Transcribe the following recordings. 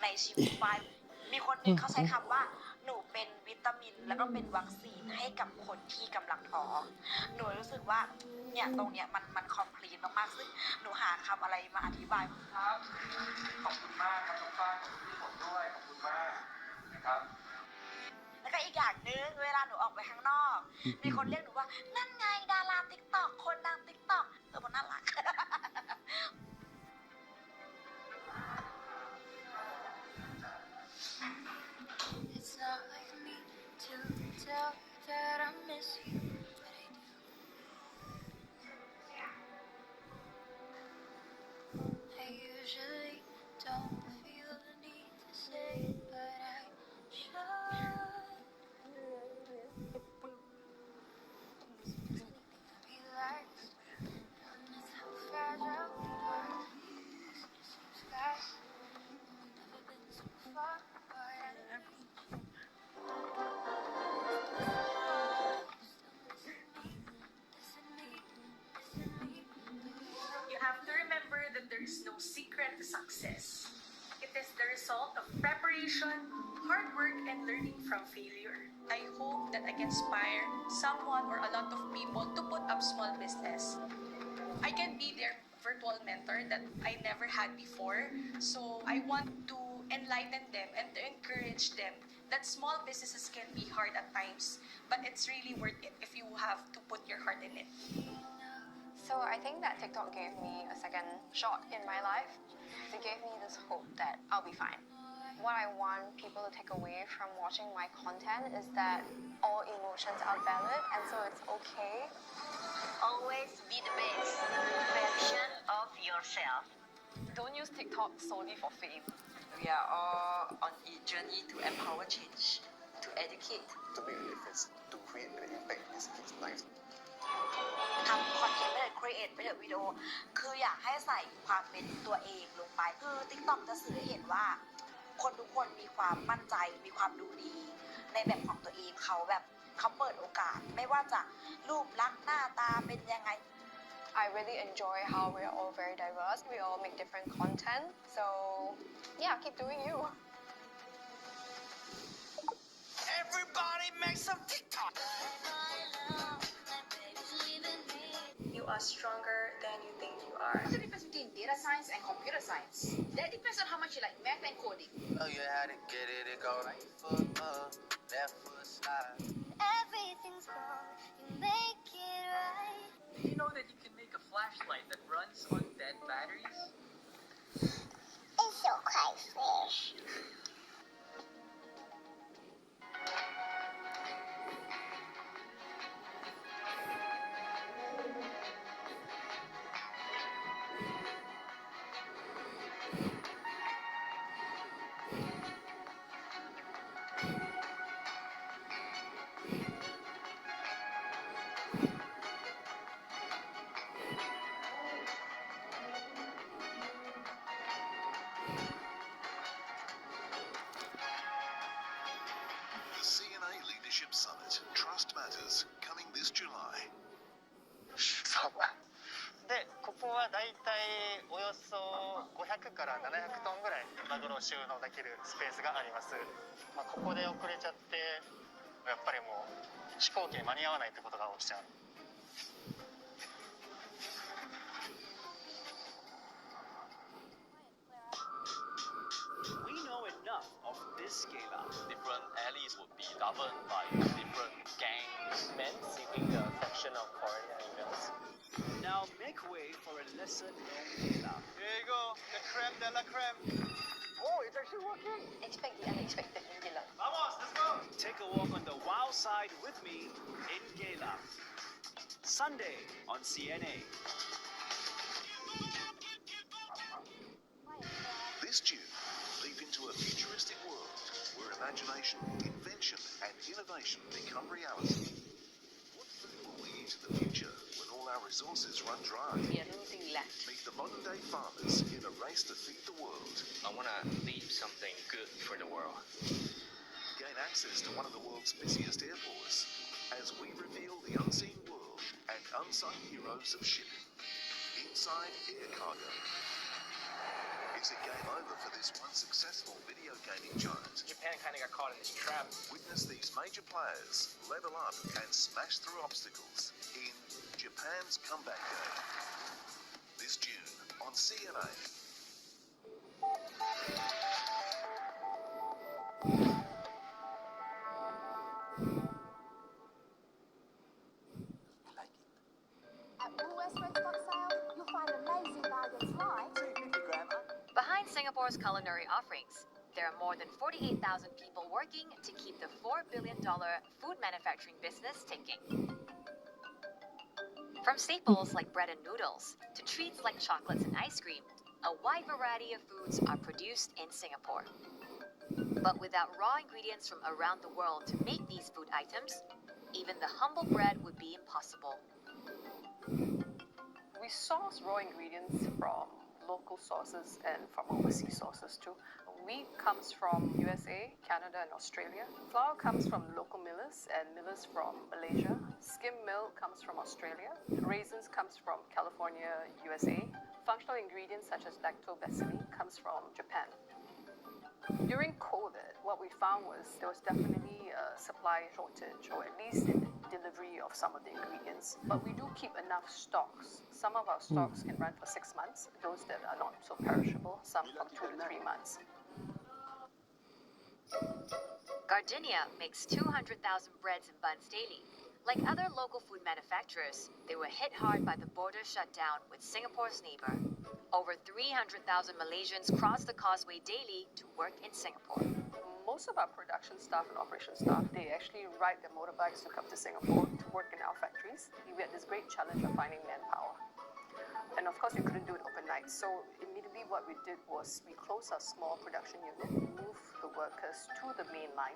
ในชีวิตฝ้ายมีคนหนึ่งเขาใช้คำว่าหนูเป็นวิตามินแล้วก็เป็นวัคซีนให้กับคนที่กำลังท้อหนูรู้สึกว่าเนี่ยตรงเนี้ยมันคอมพลีทมากๆซึ่งหนูหาคำอะไรมาอธิบายครับขอบคุณมากครับน้องฝ้ายขอบคุณพี่ฝนด้วยขอบคุณมากนะครับแล้วก็อีกอย่างหนึงเวลาหนูออกไปข้างนอก มีคนเรียกหนูว่านั่นไงดาราติ๊กต็อกคนดังติ๊กต็อกมันน่ารัก It's not like me to tell that I miss you, but I do. I usually don't feel the need to say it, but I should. Relax, notice how fragile we are. This seems sky, we've never been so far apart. You have to remember that there is no secret to success. It is the result of preparation, hard work, and learning from failure. I hope that I can inspire someone or a lot of people to put up small business. I can be their virtual mentor that I never had before. So I want to enlighten them and to encourage them that small businesses can be hard at times, but it's really worth it if you have to put your heart in it. So I think that TikTok gave me a second shot in my life. It gave me this hope that I'll be fine. What I want people to take away from watching my content is that all emotions are valid and so it's okay. Always be the best version of yourself. Don't use TikTok solely for fame. We are all on a journey to empower change, to educate. To make a difference, to create an impact in these kids' lives. ทำคอนเทนต์ไปเถอะ create ไปเถอะวิดีโอ คืออยากให้ใส่ความเป็นตัวเองลงไป คือ TikTok จะสื่อให้เห็นว่า คนทุกคนมีความมั่นใจ มีความดูดี ในแบบของตัวเองเขาแบบเขาเปิดโอกาส ไม่ว่าจะรูปลักษณ์หน้าตาเป็นยังไง I really enjoy how we're all very diverse. We all make different content. So yeah, keep doing you. Everybody make some TikTok You are stronger than you think you are. What's the difference between data science and computer science? That depends on how much you like math and coding. Oh, you had to get it, it go right foot up, left foot slide. Everything's wrong, you make it right. Did you know that you can make a flashlight that runs on dead batteries? It's so quite fish. The CNA Leadership Summit, Trust Matters, coming this July. で、ここはだいたいおよそ500から700トンぐらいマグロを収納できるスペースがあります。ここで遅れちゃってやっぱりもう飛行機に間に合わないってことが起きちゃう。We know enough of this scale up. Different alleys would be governed by different gangs. Men seeking the affection of foreign females. Now make way for a lesser known scale up. Here you go, the creme de la creme. Oh, it's actually working! Expect the unexpected in Geylang. Vamos, let's go! Take a walk on the wild side with me in Gala. Sunday on CNA. This June, leap into a futuristic world where imagination, invention, and innovation become reality. What food will we eat in the future when all our resources run dry? We are losing land. Meet the modern-day farmers in a race to feed the world. I want to leave something good for the world. Gain access to one of the world's busiest airports as we reveal the unseen world and unsung heroes of shipping. Inside Air Cargo. Is it game over for this one successful video gaming giant. Japan kind of got caught in this trap. Witness these major players level up and smash through obstacles in Japan's Comeback Game. This June on CNA. At Woolworths Restaurant Sale, you'll find amazing bargains like Behind Singapore's culinary offerings, there are more than 48,000 people working to keep the $4 billion food manufacturing business ticking. From staples like bread and noodles to treats like chocolates and ice cream, a wide variety of foods are produced in Singapore. But without raw ingredients from around the world to make these food items, even the humble bread would be impossible. We source raw ingredients from local sources and from overseas sources too. Wheat comes from USA, Canada and Australia. Flour comes from local millers and millers from Malaysia. Skim milk comes from Australia. Raisins comes from California, USA. Functional ingredients such as lactobacilli comes from Japan. During COVID, what we found was there was definitely a supply shortage, or at least in the delivery of some of the ingredients. But we do keep enough stocks. Some of our stocks can run for 6 months, those that are not so perishable, some from 2 to 3 months. Gardenia makes 200,000 breads and buns daily. Like other local food manufacturers, they were hit hard by the border shutdown with Singapore's neighbor. Over 300,000 Malaysians cross the causeway daily to work in Singapore. Most of our production staff and operation staff, they actually ride their motorbikes to come to Singapore to work in our factories. We had this great challenge of finding manpower. And of course, we couldn't do it overnight. So immediately what we did was we closed our small production unit, moved the workers to the main line,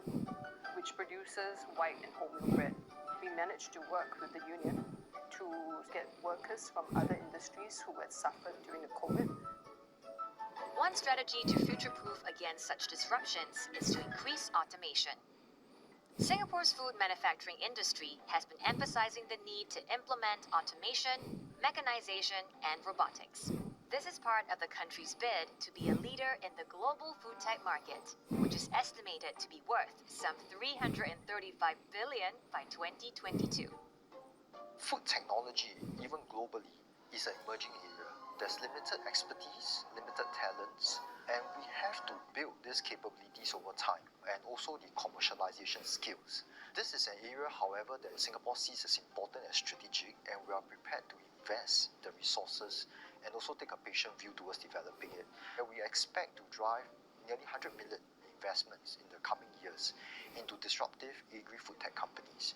which produces white and wholemeal bread. We managed to work with the union to get workers from other industries who had suffered during the COVID. One strategy to future-proof against such disruptions is to increase automation. Singapore's food manufacturing industry has been emphasizing the need to implement automation, mechanization, and robotics. This is part of the country's bid to be a leader in the global food tech market, which is estimated to be worth some $335 billion by 2022. Food technology, even globally, is an emerging area. There's limited expertise, limited talents, and we have to build these capabilities over time, and also the commercialization skills. This is an area, however, that Singapore sees as important and strategic, and we are prepared to invest the resources and also take a patient view towards developing it. And we expect to drive nearly 100 million investments in the coming years into disruptive agri-food tech companies.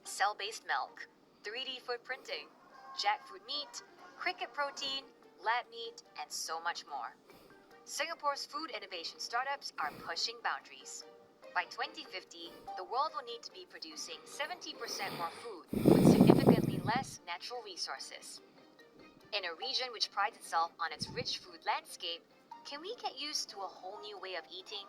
Cell-based milk, 3D food printing, jackfruit meat, cricket protein, lab meat, and so much more. Singapore's food innovation startups are pushing boundaries. By 2050, the world will need to be producing 70% more food with significantly less natural resources. In a region which prides itself on its rich food landscape, can we get used to a whole new way of eating?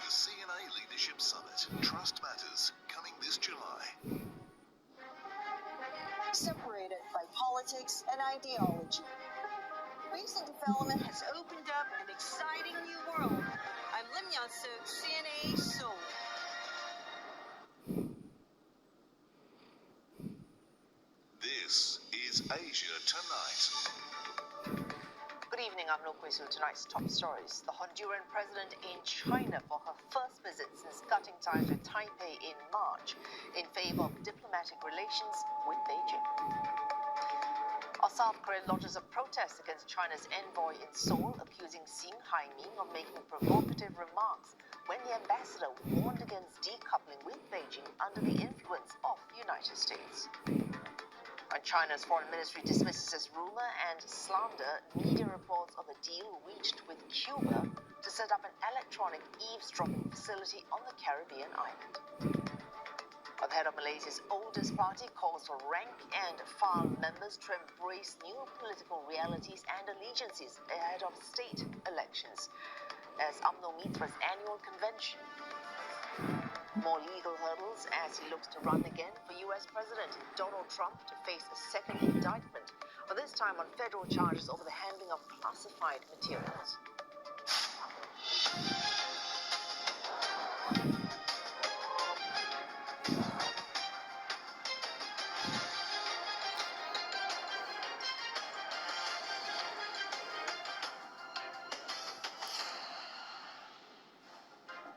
The CNA Leadership Summit, Trust Matters, coming this July. Separated by politics and ideology. Recent development has opened up an exciting new world. I'm Lim Yan-suk, CNA Seoul. This is Asia Tonight. Good evening, I'm No Kwei Su. Tonight's top stories. The Honduran president in China for her first visit since cutting ties with Taipei in March in favor of diplomatic relations with Beijing. South Korea launches a protest against China's envoy in Seoul, accusing Xing Haiming of making provocative remarks when the ambassador warned against decoupling with Beijing under the influence of the United States. And China's foreign ministry dismisses as rumor and slander media reports of a deal reached with Cuba to set up an electronic eavesdropping facility on the Caribbean island. The head of Malaysia's oldest party calls for rank and file members to embrace new political realities and allegiances ahead of state elections as UMNO meets for its annual convention. More legal hurdles as he looks to run again for US President Donald Trump to face a second indictment, but this time on federal charges over the handling of classified materials.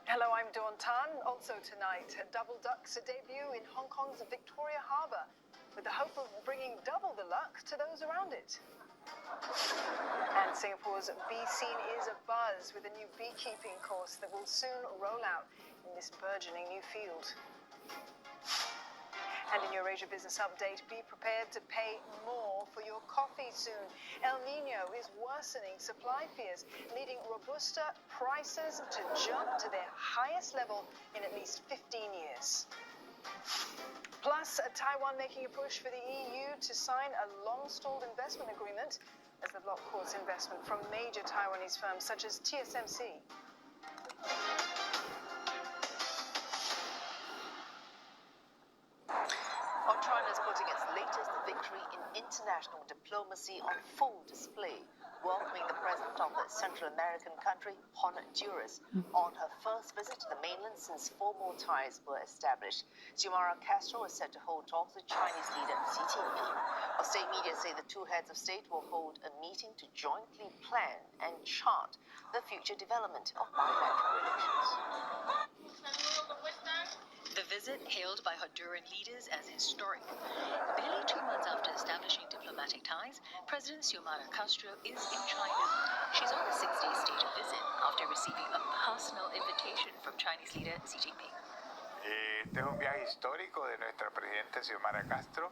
Hello, I'm Dawn Tan. Also tonight, Double Duck's debut in Hong Kong's Victoria Harbour, with the hope of bringing double the luck to those around it. And Singapore's bee scene is abuzz with a new beekeeping course that will soon roll out in this burgeoning new field. And in your Asia Business Update, be prepared to pay more for your coffee soon. El Nino is worsening supply fears, leading Robusta prices to jump to their highest level in at least 15 years. Plus, Taiwan making a push for the EU to sign a long-stalled investment agreement as the bloc courts investment from major Taiwanese firms such as TSMC. China's putting its latest victory in international diplomacy on full display, welcoming the president of the Central American country, Honduras, on her first visit to the mainland since formal ties were established. Xiomara Castro is set to hold talks with Chinese leader Xi Jinping. State media say the two heads of state will hold a meeting to jointly plan and chart the future development of bilateral relations. The visit, hailed by Honduran leaders as historic. Barely 2 months after establishing diplomatic ties, President Xiomara Castro is in China. She's on a 6-day state visit after receiving a personal invitation from Chinese leader Xi Jinping. Este es un viaje histórico de nuestra presidenta Xiomara Castro,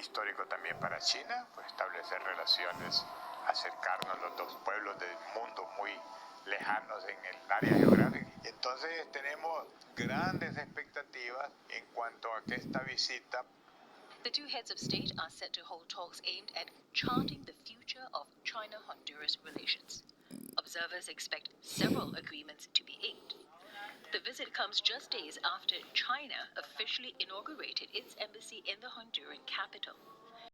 histórico también para China, pues establecer relaciones, acercarnos los dos pueblos del mundo muy lejanos en el área geográfica. Entonces tenemos grandes expectativas en cuanto a que esta visita. The two heads of state are set to hold talks aimed at charting the future of China-Honduras relations. Observers expect several agreements to be inked. The visit comes just days after China officially inaugurated its embassy in the Honduran capital.